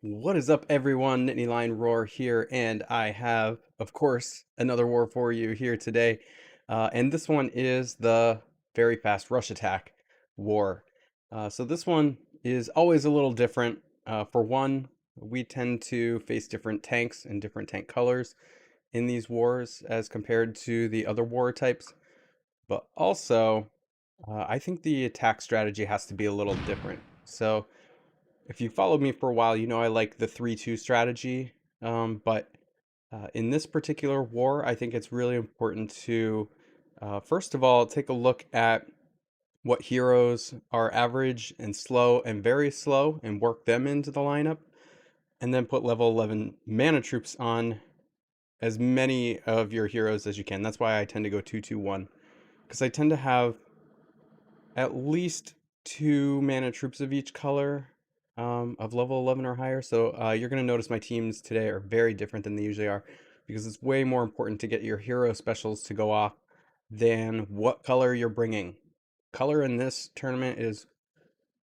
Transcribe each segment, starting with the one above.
What is up, everyone? NittanyLionRoar here, and I have, of course, another war for you here today. And this one is the very fast rush attack war. So this one is always a little different. For one, we tend to face different tanks and different tank colors in these wars as compared to the other war types. But also, I think the attack strategy has to be a little different. So if you followed me for a while, you know I like the 3-2 strategy, but in this particular war, I think it's really important to, first of all, take a look at what heroes are average and slow and very slow and work them into the lineup, and then put level 11 mana troops on as many of your heroes as you can. That's why I tend to go 2-2-1, because I tend to have at least 2 mana troops of each color of level 11 or higher. So you're going to notice my teams today are very different than they usually are, because it's way more important to get your hero specials to go off than what color you're bringing. Color in this tournament is,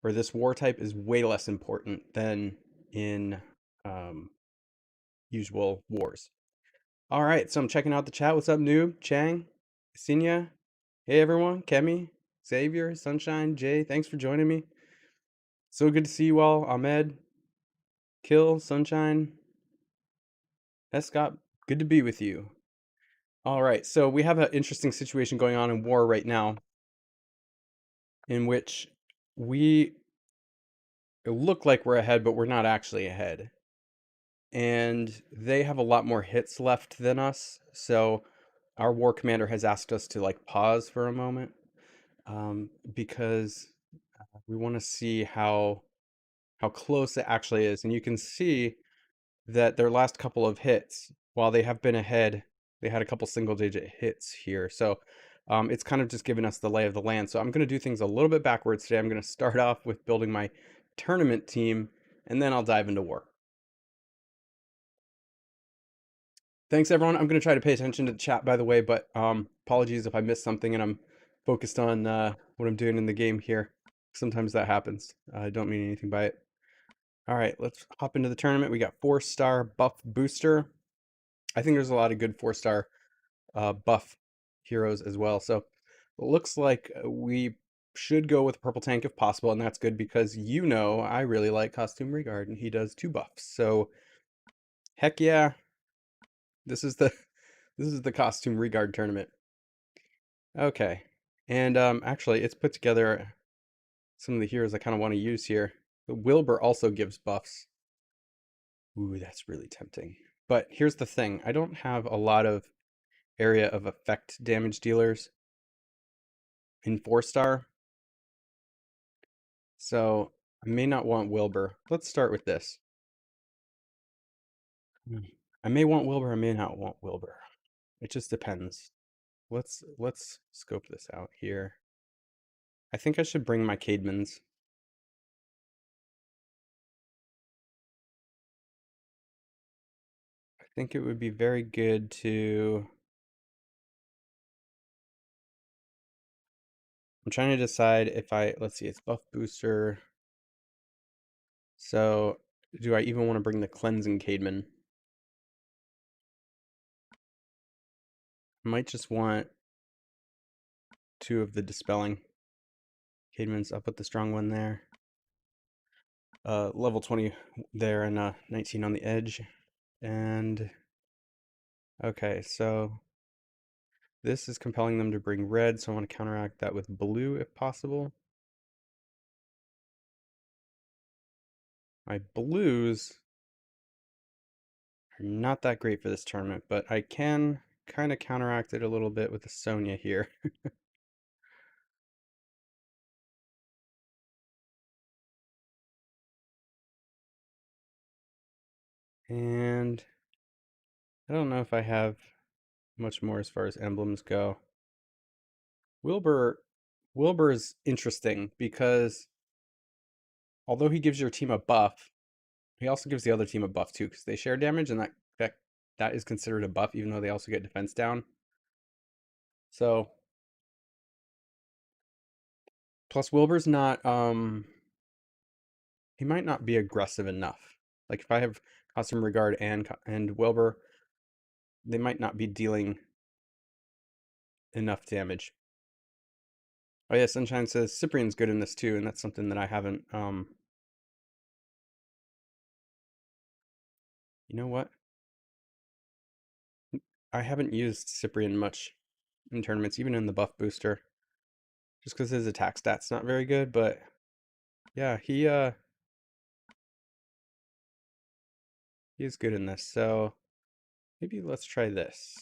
or this war type, is way less important than in usual wars. All right, so I'm checking out the chat. What's up, Noob? Chang? Sinya? Hey, everyone. Kemi? Xavier? Sunshine? Jay? Thanks for joining me. So good to see you all. Ahmed? Kill? Sunshine? Scott? Good to be with you. All right, so we have an interesting situation going on in war right now, in which we look like we're ahead, but we're not actually ahead. And they have a lot more hits left than us, so our war commander has asked us to like pause for a moment, because we want to see how close it actually is. And you can see that their last couple of hits, while they have been ahead, they had a couple single-digit hits here. So it's kind of just giving us the lay of the land. So I'm going to do things a little bit backwards today. I'm going to start off with building my tournament team, and then I'll dive into war. Thanks, everyone. I'm going to try to pay attention to the chat, by the way, but apologies if I missed something and I'm focused on what I'm doing in the game here. Sometimes that happens. I don't mean anything by it. All right, let's hop into the tournament. We got 4-star buff booster. I think there's a lot of good 4-star buff heroes as well. So it looks like we should go with purple tank if possible, and that's good because you know I really like Costume Regard, and he does 2 buffs. So heck yeah, this is the Costume Regard tournament. Okay, and actually it's put together some of the heroes I kind of want to use here. But Wilbur also gives buffs. Ooh, that's really tempting. But here's the thing, I don't have a lot of area of effect damage dealers in 4-star, so I may not want Wilbur. Let's start with this. I may want Wilbur, I may not want Wilbur. It just depends. Let's scope this out here. I think I should bring my Cademans. I think it would be very good to... I'm trying to decide if let's see, it's buff booster. So, do I even want to bring the cleansing Cademan? I might just want 2 of the dispelling Cademans. I'll put the strong one there. Level 20 there and 19 on the edge. And okay, so this is compelling them to bring red, so I want to counteract that with blue if possible. My blues are not that great for this tournament, but I can kind of counteract it a little bit with the Sonya here. And I don't know if I have much more as far as emblems go. Wilbur is interesting because although he gives your team a buff, he also gives the other team a buff too, because they share damage, and that is considered a buff, even though they also get defense down. So plus Wilbur's not he might not be aggressive enough. Like if I have Costume Regard and Wilbur, they might not be dealing enough damage. Oh yeah, Sunshine says Cyprian's good in this too, and that's something that I haven't. You know what? I haven't used Cyprian much in tournaments, even in the buff booster, just because his attack stat's not very good. But yeah, he is good in this. So maybe let's try this.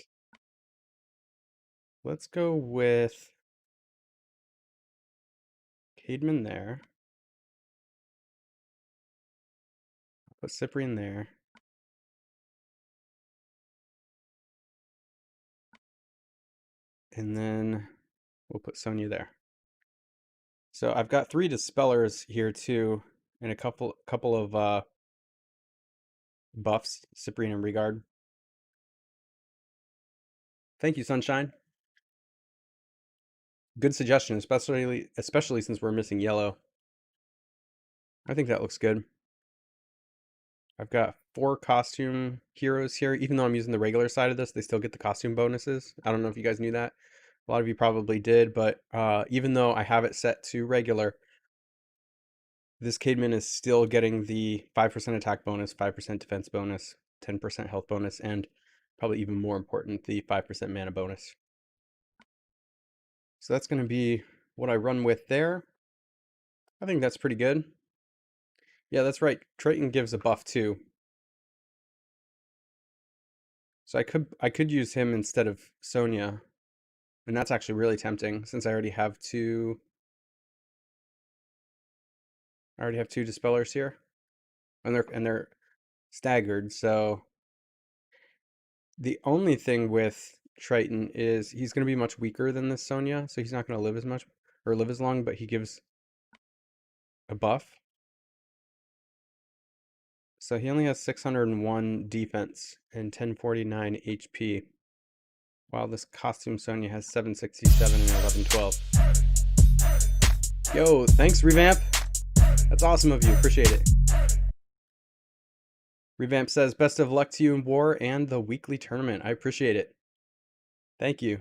Let's go with Cademan there. Put Cyprian there. And then we'll put Sonya there. So I've got 3 Dispellers here too, and a couple of buffs, Cyprian and Regard. Thank you, Sunshine. Good suggestion, especially since we're missing yellow. I think that looks good. I've got 4 costume heroes here. Even though I'm using the regular side of this, they still get the costume bonuses. I don't know if you guys knew that. A lot of you probably did, but even though I have it set to regular, this Cademan is still getting the 5% attack bonus, 5% defense bonus, 10% health bonus, and probably even more important, the 5% mana bonus. So that's going to be what I run with there. I think that's pretty good. Yeah, that's right. Triton gives a buff too. So I could use him instead of Sonya. And that's actually really tempting since I already have two Dispellers here. And they're staggered, so the only thing with Triton is he's going to be much weaker than this Sonya, so he's not going to live as much or live as long, but he gives a buff. So he only has 601 defense and 1049 HP, while this costume Sonya has 767 and 1112. Yo, thanks, Revamp. That's awesome of you. Appreciate it. Revamp says, best of luck to you in war and the weekly tournament. I appreciate it. Thank you.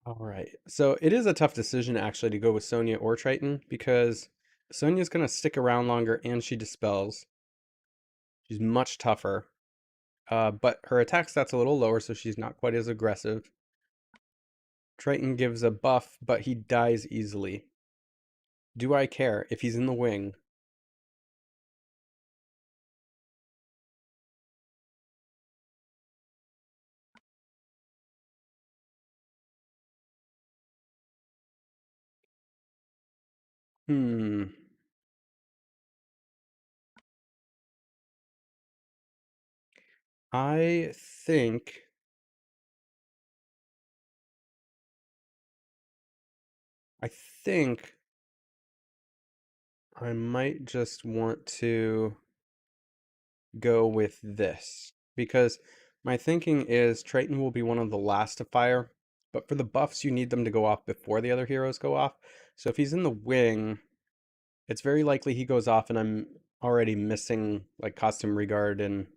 All right. So it is a tough decision actually to go with Sonya or Triton because Sonya's going to stick around longer and she dispels. She's much tougher. But her attack stat's a little lower, so she's not quite as aggressive. Triton gives a buff, but he dies easily. Do I care if he's in the wing? Hmm. I think I think I might just want to go with this because my thinking is Triton will be one of the last to fire, but for the buffs, you need them to go off before the other heroes go off. So if he's in the wing, it's very likely he goes off and I'm already missing like Costume Regard and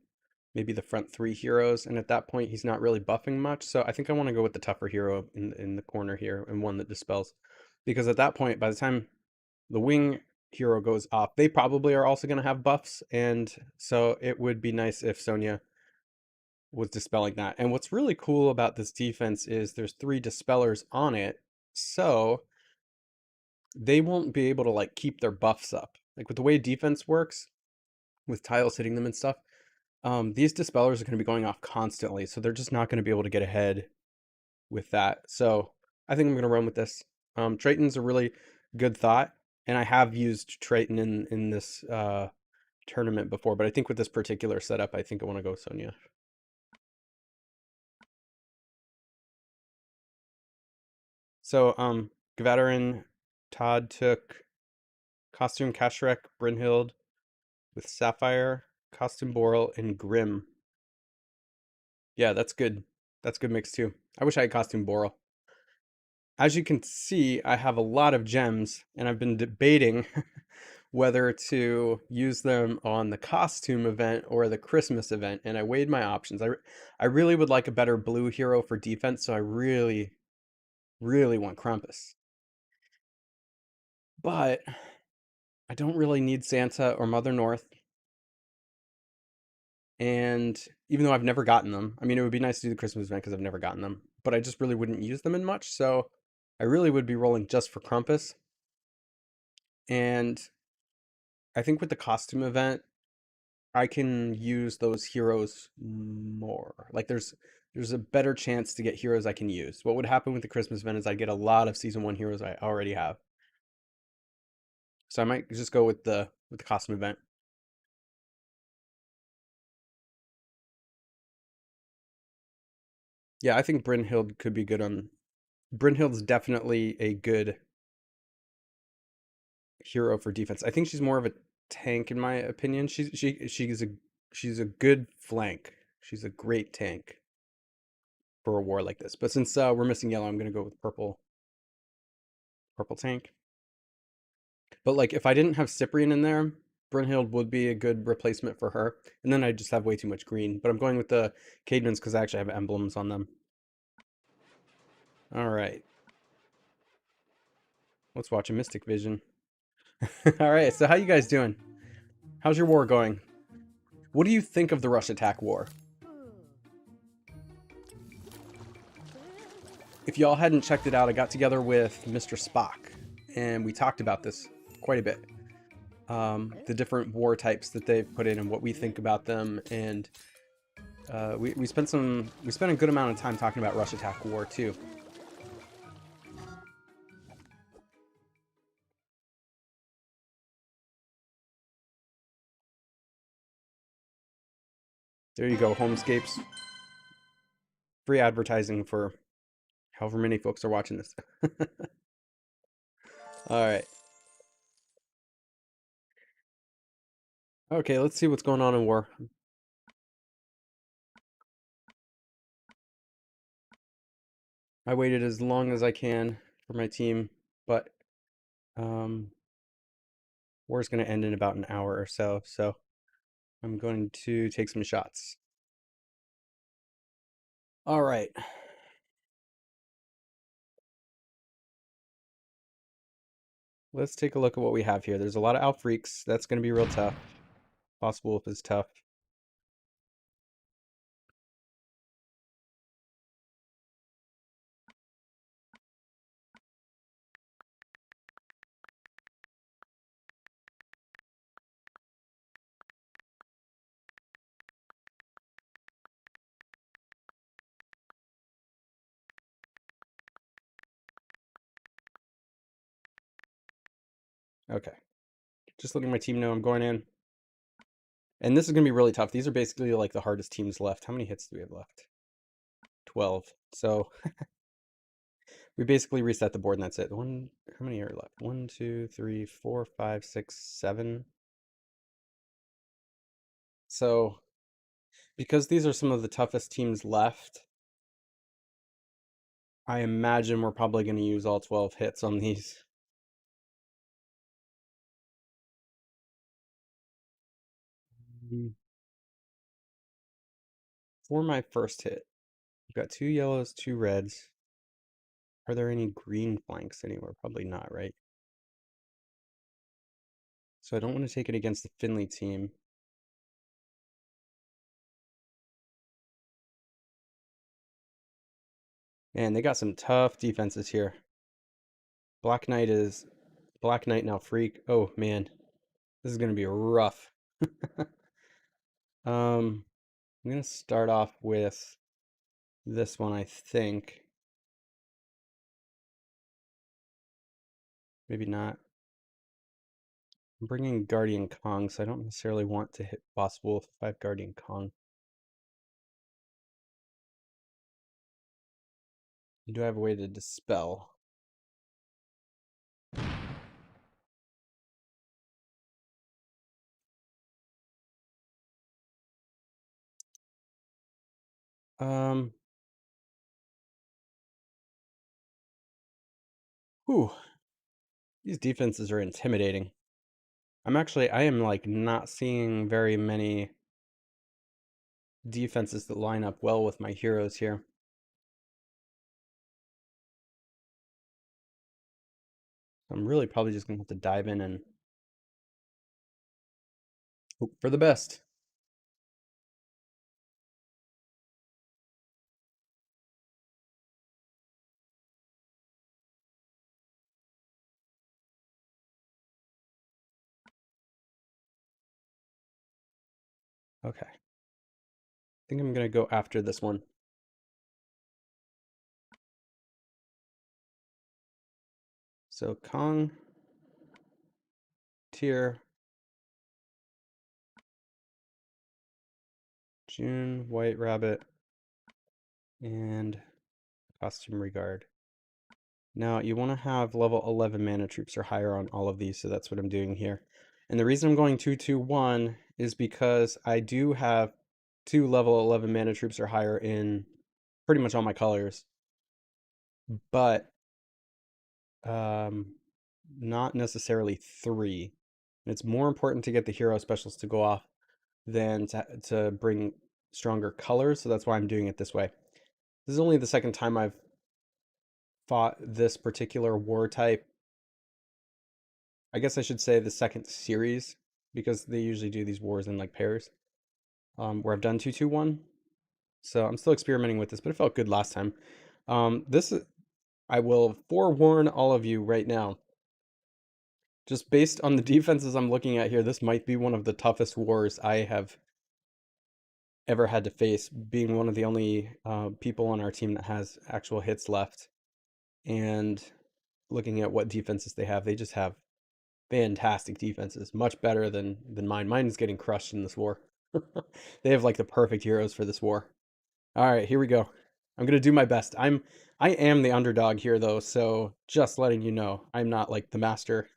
maybe the front 3 heroes. And at that point, he's not really buffing much. So I think I want to go with the tougher hero in the corner here and one that dispels. Because at that point, by the time the wing hero goes off, they probably are also going to have buffs. And so it would be nice if Sonya was dispelling that. And what's really cool about this defense is there's 3 dispellers on it. So they won't be able to like keep their buffs up. Like with the way defense works, with tiles hitting them and stuff, these dispellers are going to be going off constantly. So they're just not going to be able to get ahead with that. So I think I'm going to run with this. Triton's a really good thought. And I have used Triton in this tournament before, but I think with this particular setup, I think I want to go Sonya. So Gavaterin, Todd took Costume Kashrek, Brynhild with Sapphire, Costume Boral, and Grim. Yeah, that's good. That's good mix too. I wish I had Costume Boral. as you can see, I have a lot of gems, and I've been debating whether to use them on the costume event or the Christmas event, and I weighed my options. I really would like a better blue hero for defense, so I really, really want Krampus. But I don't really need Santa or Mother North, and even though I've never gotten them, I mean, it would be nice to do the Christmas event because I've never gotten them, but I just really wouldn't use them in much, so I really would be rolling just for Krampus. And I think with the costume event, I can use those heroes more. Like there's a better chance to get heroes I can use. What would happen with the Christmas event is I get a lot of season 1 heroes I already have. So I might just go with the costume event. Yeah, I think Brynhild could be good on Brynhild's definitely a good hero for defense. I think she's more of a tank in my opinion. She's a good flank. She's a great tank for a war like this. But since we're missing yellow, I'm gonna go with purple tank. But like if I didn't have Cyprian in there, Brynhild would be a good replacement for her. And then I just have way too much green. But I'm going with the Cadmans because I actually have emblems on them. All right. Let's watch a Mystic Vision. All right, so how you guys doing? How's your war going? What do you think of the Rush Attack War? If y'all hadn't checked it out, I got together with Mr. Spock, and we talked about this quite a bit. The different war types that they've put in and what we think about them, and we spent a good amount of time talking about Rush Attack War too. There you go, Homescapes. Free advertising for however many folks are watching this. All right. Okay, let's see what's going on in war. I waited as long as I can for my team, but war's going to end in about an hour or so, so I'm going to take some shots. All right. Let's take a look at what we have here. There's a lot of Alfreaks. That's going to be real tough. Boss Wolf is tough. Okay. Just letting my team know I'm going in. And this is going to be really tough. These are basically like the hardest teams left. How many hits do we have left? 12. So we basically reset the board and that's it. How many are left? 1, 2, 3, 4, 5, 6, 7. So because these are some of the toughest teams left, I imagine we're probably going to use all 12 hits on these. For my first hit, we've got 2 yellows, 2 reds. Are there any green flanks anywhere? Probably not, right? So I don't want to take it against the Finley team. Man, they got some tough defenses here. Black Knight now Freak. Oh man, this is gonna be rough. I'm gonna start off with this one, I think. Maybe not. I'm bringing Guardian Kong, so I don't necessarily want to hit Boss Wolf if I have Guardian Kong. Do I have a way to dispel? Um, Whew. These defenses are intimidating. I am like not seeing very many defenses that line up well with my heroes here. I'm really probably just gonna have to dive in and hope for the best. Okay. I think I'm gonna go after this one. So Kong, Tier, June, White Rabbit, and Costume Regard. Now you want to have level 11 mana troops or higher on all of these, so that's what I'm doing here. And the reason I'm going 2-2-1 is because I do have 2 level 11 mana troops or higher in pretty much all my colors, but um, not necessarily 3. It's more important to get the hero specials to go off than to bring stronger colors, so that's why I'm doing it this way. This is only the second time I've fought this particular war type. I guess I should say the second series, because they usually do these wars in like pairs, where I've done 2-2-1. So I'm still experimenting with this, but it felt good last time. I will forewarn all of you right now, just based on the defenses I'm looking at here, this might be one of the toughest wars I have ever had to face, being one of the only people on our team that has actual hits left. And looking at what defenses they have, they just have fantastic defenses, much better than mine. Mine is getting crushed in this war. They have like the perfect heroes for this war. All right, here we go. I'm gonna do my best. I am the underdog here though, so just letting you know, I'm not like the master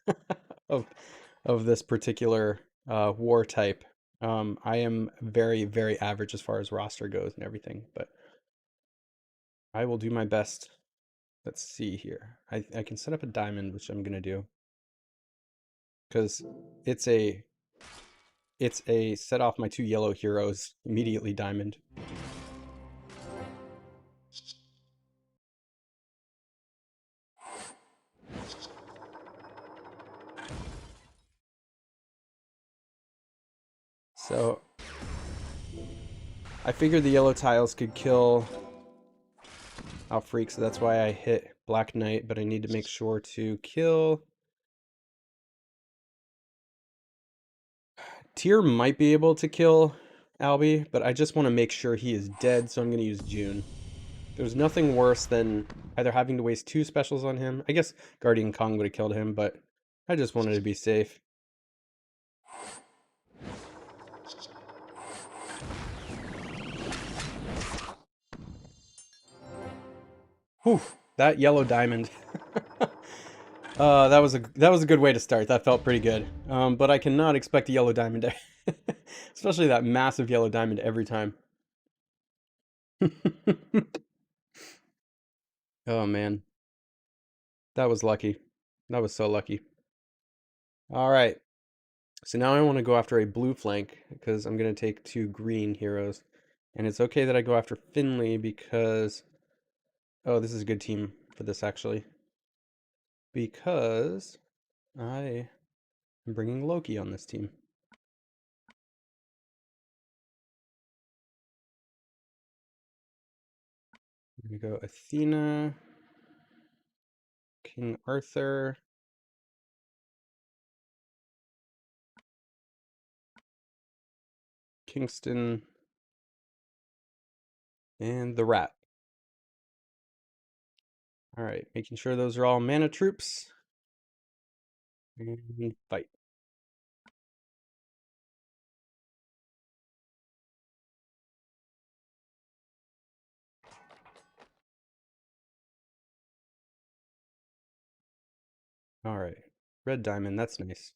of this particular war type. I am very, very average as far as roster goes and everything, but I will do my best. Let's see here. I can set up a diamond, which I'm gonna do, because it's a set off my 2 yellow heroes immediately diamond. So I figured the yellow tiles could kill Freak, so that's why I hit Black Knight, but I need to make sure to kill. Tyr might be able to kill Albie, but I just want to make sure he is dead, so I'm going to use June. There's nothing worse than either having to waste 2 specials on him. I guess Guardian Kong would have killed him, but I just wanted to be safe. Whew, that yellow diamond. That was a good way to start. That felt pretty good. But I cannot expect a yellow diamond, especially that massive yellow diamond every time. Oh man, that was lucky. That was so lucky. All right, so now I want to go after a blue flank because I'm gonna take 2 green heroes, and it's okay that I go after Finley because, oh, this is a good team for this actually, because I am bringing Loki on this team. I'm gonna go Athena, King Arthur, Kingston, and the Rat. All right, making sure those are all mana troops. And fight. All right, red diamond, that's nice.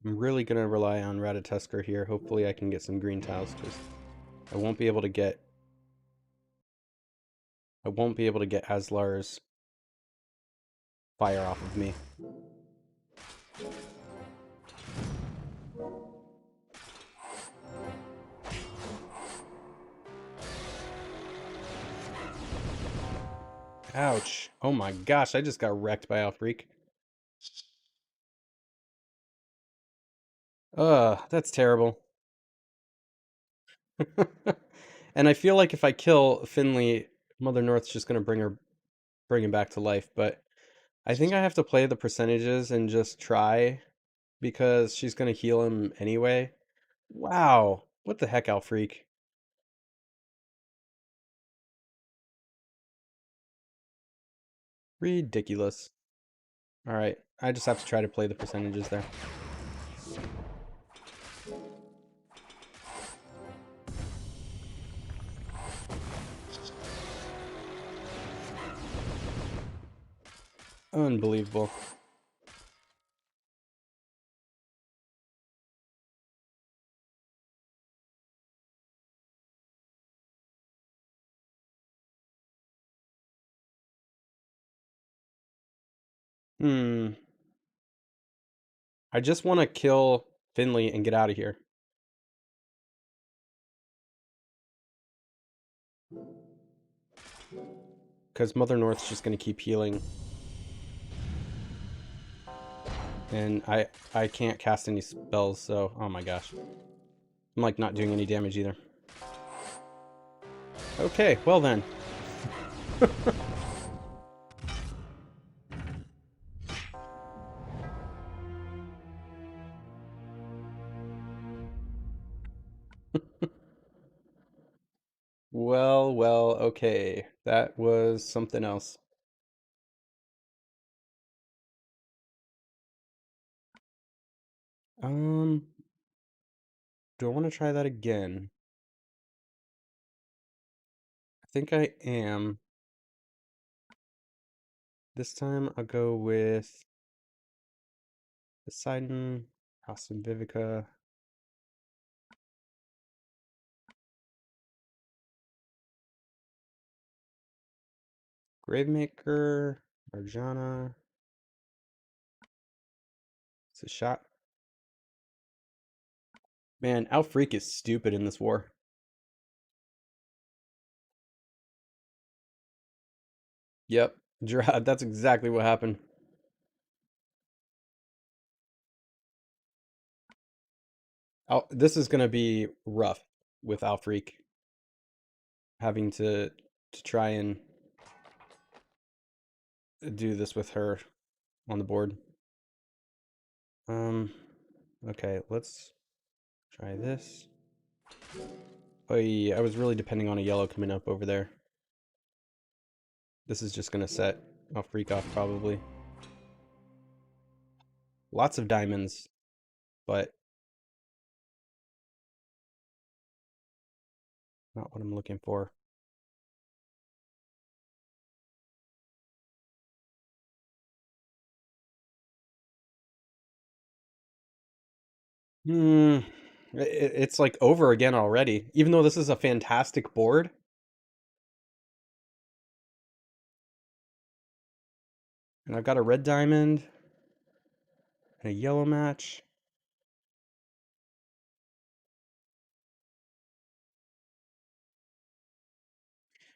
I'm really going to rely on Ratatoskr here. Hopefully I can get some green tiles, because I won't be able to get Aslar's fire off of me. Ouch. Oh my gosh, I just got wrecked by Alfreak. Ugh, that's terrible. And I feel like if I kill Finley, Mother North's just gonna bring him back to life, but I think I have to play the percentages and just try, because she's gonna heal him anyway. Wow. What the heck, Alfreak? Ridiculous. Alright, I just have to try to play the percentages there. Unbelievable. Hmm. I just want to kill Finley and get out of here. Because Mother North's just going to keep healing. And I can't cast any spells, so... Oh my gosh. I'm like not doing any damage either. Okay, well then. Well, okay. That was something else. Do I want to try that again? I think I am. This time I'll go with Poseidon, Awesome Vivica. Gravemaker, Arjana. It's a shot. Man, Alfreak is stupid in this war. Yep, that's exactly what happened. This is gonna be rough with Alfreak having to try and do this with her on the board. Okay, let's try this. Oh yeah, I was really depending on a yellow coming up over there. This is just gonna set Alfreak off probably. Lots of diamonds, but not what I'm looking for. Hmm. It's like over again already, even though this is a fantastic board. And I've got a red diamond and a yellow match.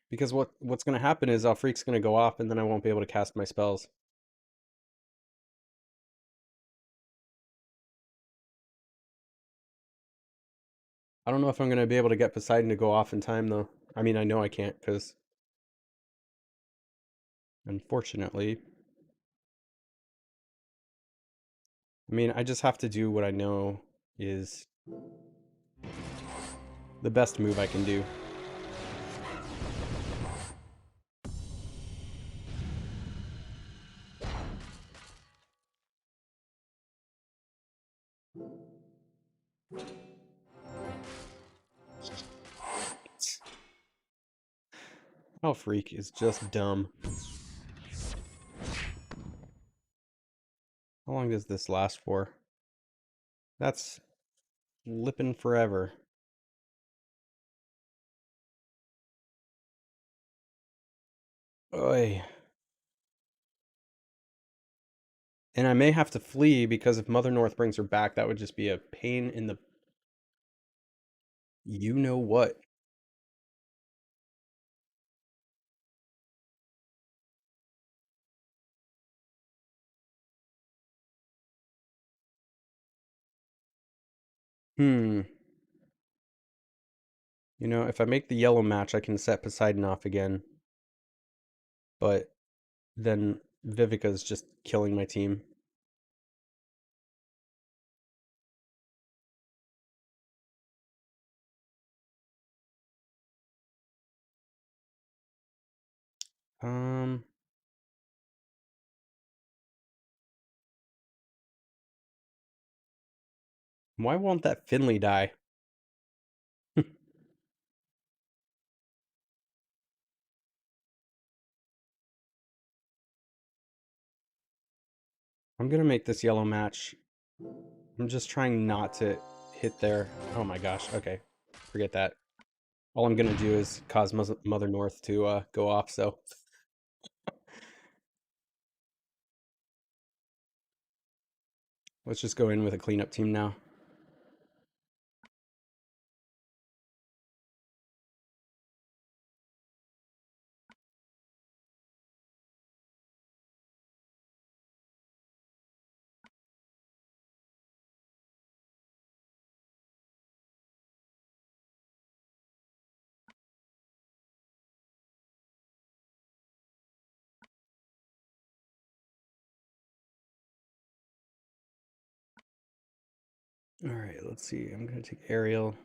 Because what's going to happen is Alfreak's going to go off, and then I won't be able to cast my spells. I don't know if I'm going to be able to get Poseidon to go off in time, though. I mean, I know I can't, because... Unfortunately... I mean, I just have to do what I know is the best move I can do. Alfreak is just dumb. How long does this last for? That's lippin' forever. Oy. And I may have to flee because if Mother North brings her back, that would just be a pain in the you know what. Hmm. You know, if I make the yellow match, I can set Poseidon off again. But then Vivica's just killing my team. Um, why won't that Finley die? I'm gonna make this yellow match. I'm just trying not to hit there. Oh my gosh. Okay. Forget that. All I'm gonna do is cause Mother North to go off, so let's just go in with a cleanup team now. All right, let's see. I'm gonna take Ariel.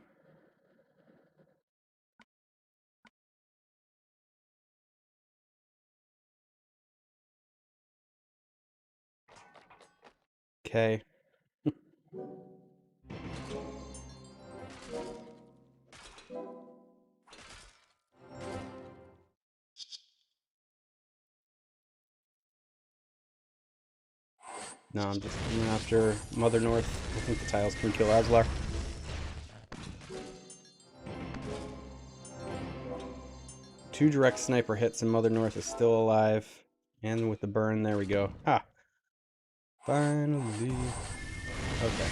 Okay. No, I'm just going after Mother North. I think the tiles can kill Aslar. Two direct sniper hits and Mother North is still alive. And with the burn, there we go. Ha! Finally. Okay.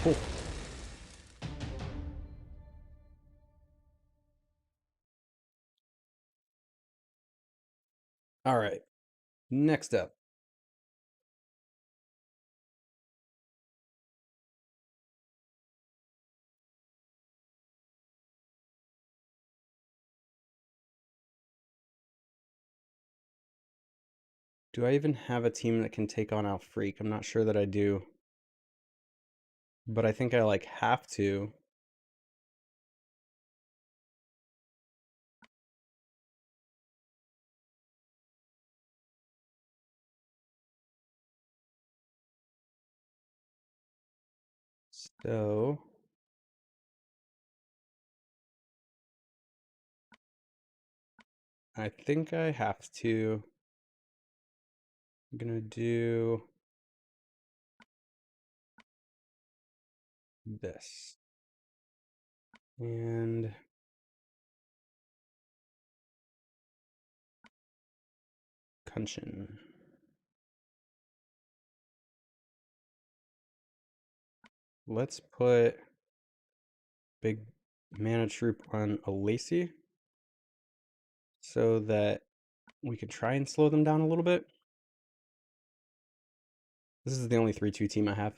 Cool. All right. Next up. Do I even have a team that can take on Alfreak? I'm not sure that I do. But I think I like have to. So I think I have to. I'm gonna do this. And Kunshin. Let's put big mana troop on a Lacey so that we could try and slow them down a little bit. This is the only 3-2 team I have.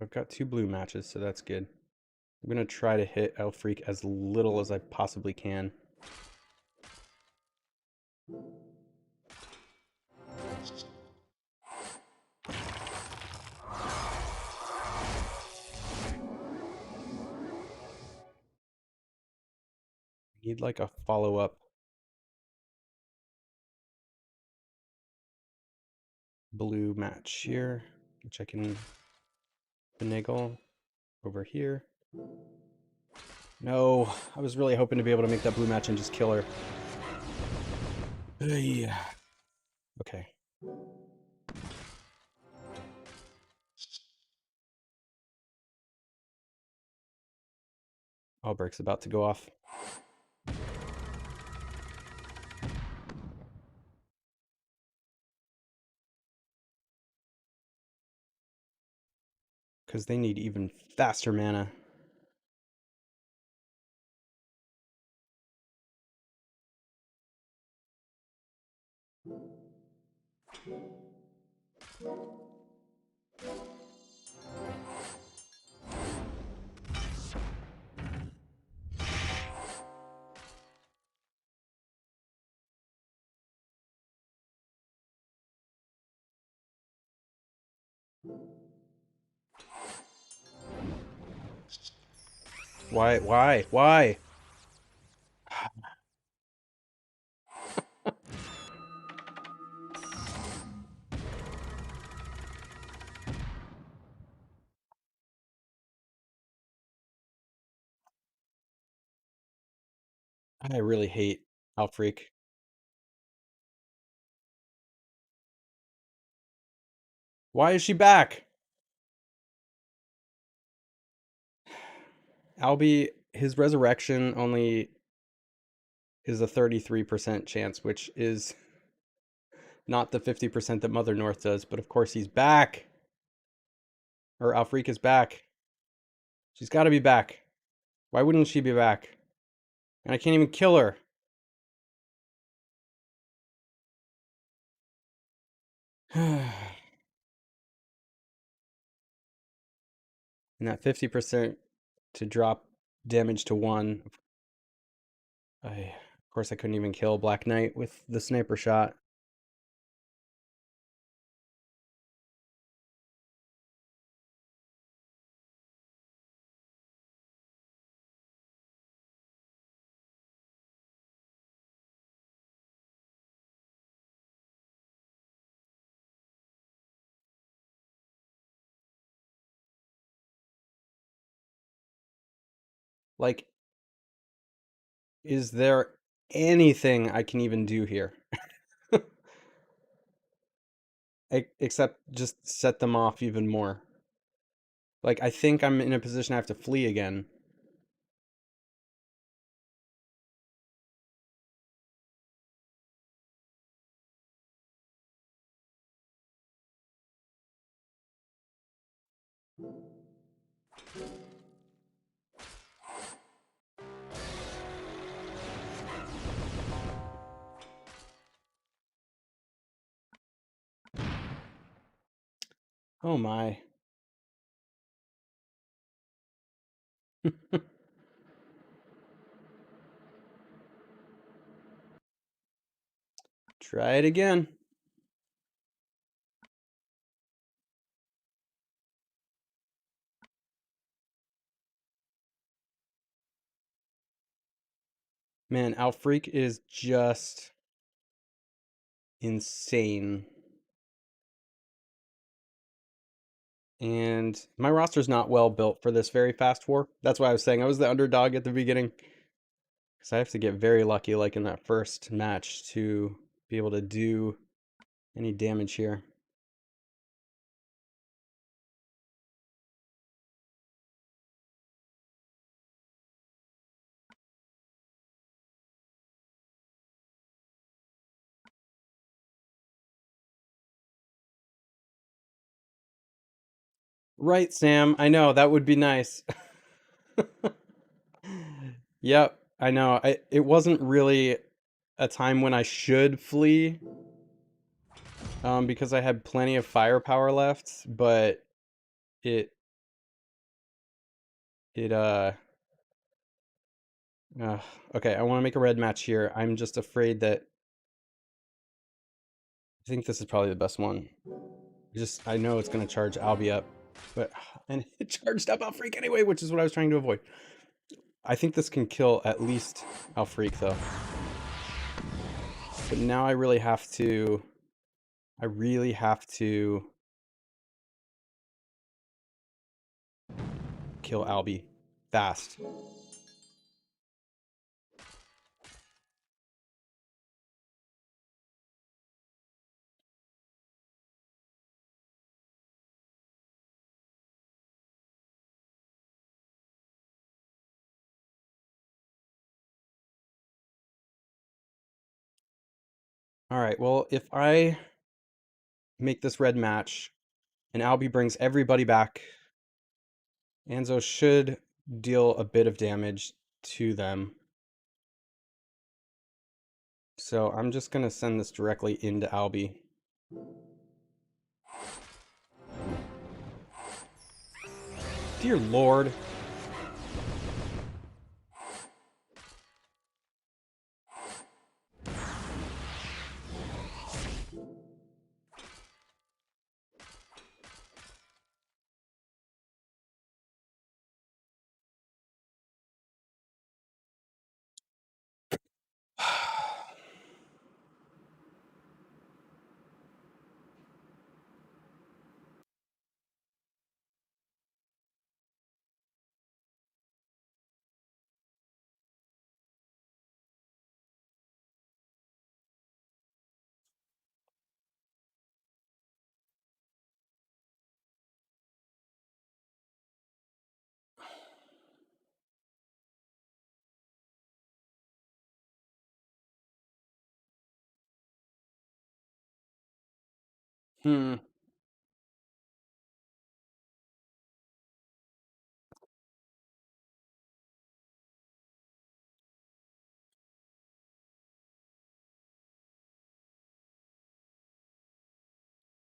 I've got 2 blue matches, so that's good. I'm going to try to hit Elfreak as little as I possibly can. Need like a follow-up blue match here, which I can finagle over here. No, I was really hoping to be able to make that blue match and just kill her. Yeah. Okay. Alberic's about to go off. Because they need even faster mana. Why? Why? I really hate Alfreak. Why is she back? Albie, his resurrection only is a 33% chance, which is not the 50% that Mother North does, but of course he's back. Or Alfreak is back. She's got to be back. Why wouldn't she be back? And I can't even kill her. And that 50% to drop damage to 1. Of course, I couldn't even kill Black Knight with the sniper shot. Like, is there anything I can even do here? Except just set them off even more. Like, I think I'm in a position I have to flee again. Oh my. Try it again. Man, Alfreak is just insane. And my roster's not well built for this very fast war. That's why I was saying I was the underdog at the beginning. Because I have to get very lucky, like in that first match, to be able to do any damage here. Right, Sam. I know, that would be nice. Yep, I know. It wasn't really a time when I should flee, because I had plenty of firepower left, but it it uh okay, I want to make a red match here. I'm just afraid that I think this is probably the best one. I know it's gonna charge Albie up, but and it charged up Alfreak anyway, which is what I was trying to avoid. I think this can kill at least Alfreak though. But now I really have to kill Albie fast. All right, well, if I make this red match and Albie brings everybody back, Anzo should deal a bit of damage to them. So I'm just going to send this directly into Albie. Dear Lord. Hmm.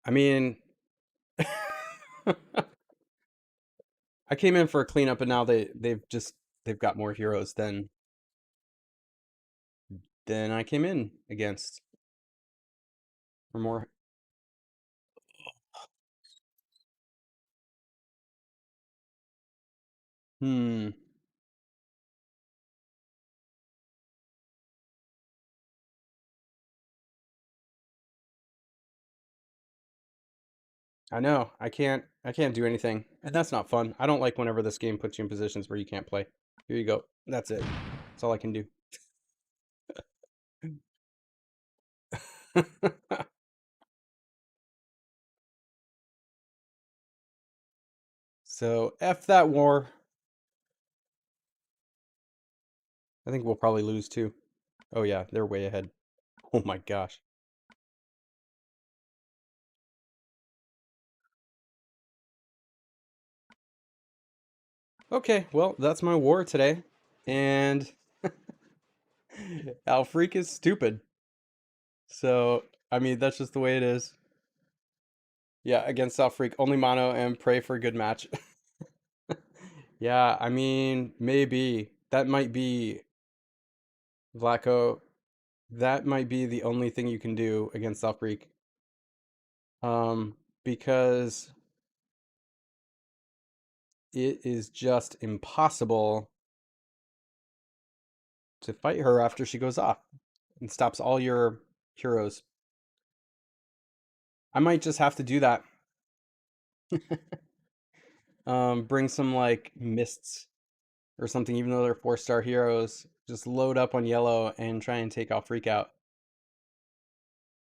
I mean, I came in for a cleanup, and now they've got more heroes than I came in against, or more. Hmm. I know. I can't do anything. And that's not fun. I don't like whenever this game puts you in positions where you can't play. Here you go. That's it. That's all I can do. So, F that war. I think we'll probably lose too. Oh yeah, they're way ahead. Oh my gosh. Okay, well, that's my war today. And Alfreak is stupid. So, I mean, that's just the way it is. Yeah, against Alfreak, only mono and pray for a good match. Yeah, I mean, maybe. That might be Vlaco. That might be the only thing you can do against Alfreak. Because it is just impossible to fight her after she goes off and stops all your heroes. I might just have to do that. Bring some like mists or something, even though they're 4-star heroes. Just load up on yellow and try and take off Freak Out.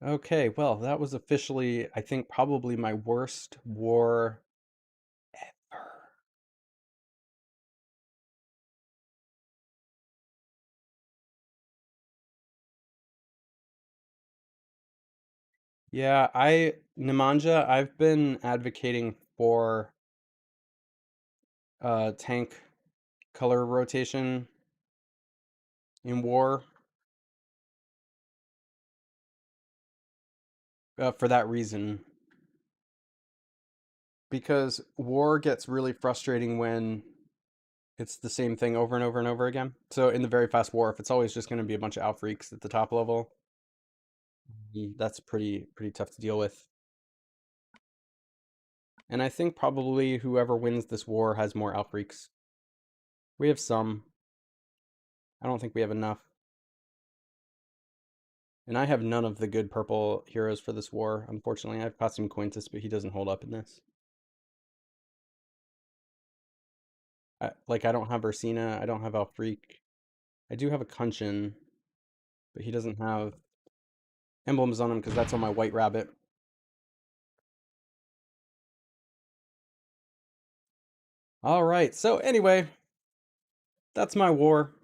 Okay, well, that was officially, I think, probably my worst war ever. Yeah, Nemanja, I've been advocating for tank color rotation in war for that reason. Because war gets really frustrating when it's the same thing over and over and over again. So in the very fast war, if it's always just going to be a bunch of outfreaks at the top level, that's pretty tough to deal with. And I think probably whoever wins this war has more outfreaks. We have some. I don't think we have enough. And I have none of the good purple heroes for this war. Unfortunately, I have Costume Quintus, but he doesn't hold up in this. I don't have Ursina. I don't have Alfreak. I do have a Kunshin, but he doesn't have emblems on him because that's on my white rabbit. All right. So anyway, that's my war.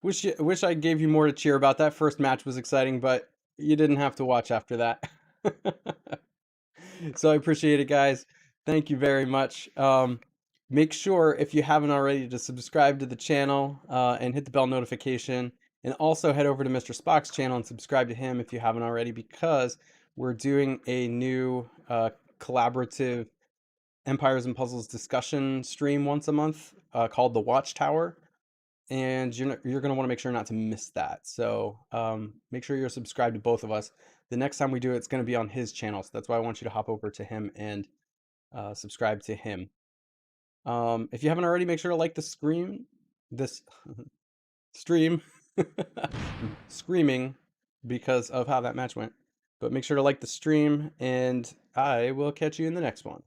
Wish I gave you more to cheer about. That first match was exciting, but You didn't have to watch after that. So I appreciate it, guys. Thank you very much. Make sure, if you haven't already, to subscribe to the channel and hit the bell notification. And also head over to Mr. Spock's channel and subscribe to him if you haven't already, because we're doing a new collaborative Empires and Puzzles discussion stream once a month called The Watchtower. And you're going to want to make sure not to miss that. So make sure you're subscribed to both of us. The next time we do it, it's going to be on his channel. So that's why I want you to hop over to him and subscribe to him. If you haven't already, make sure to like this stream, screaming because of how that match went. But make sure to like the stream, and I will catch you in the next one.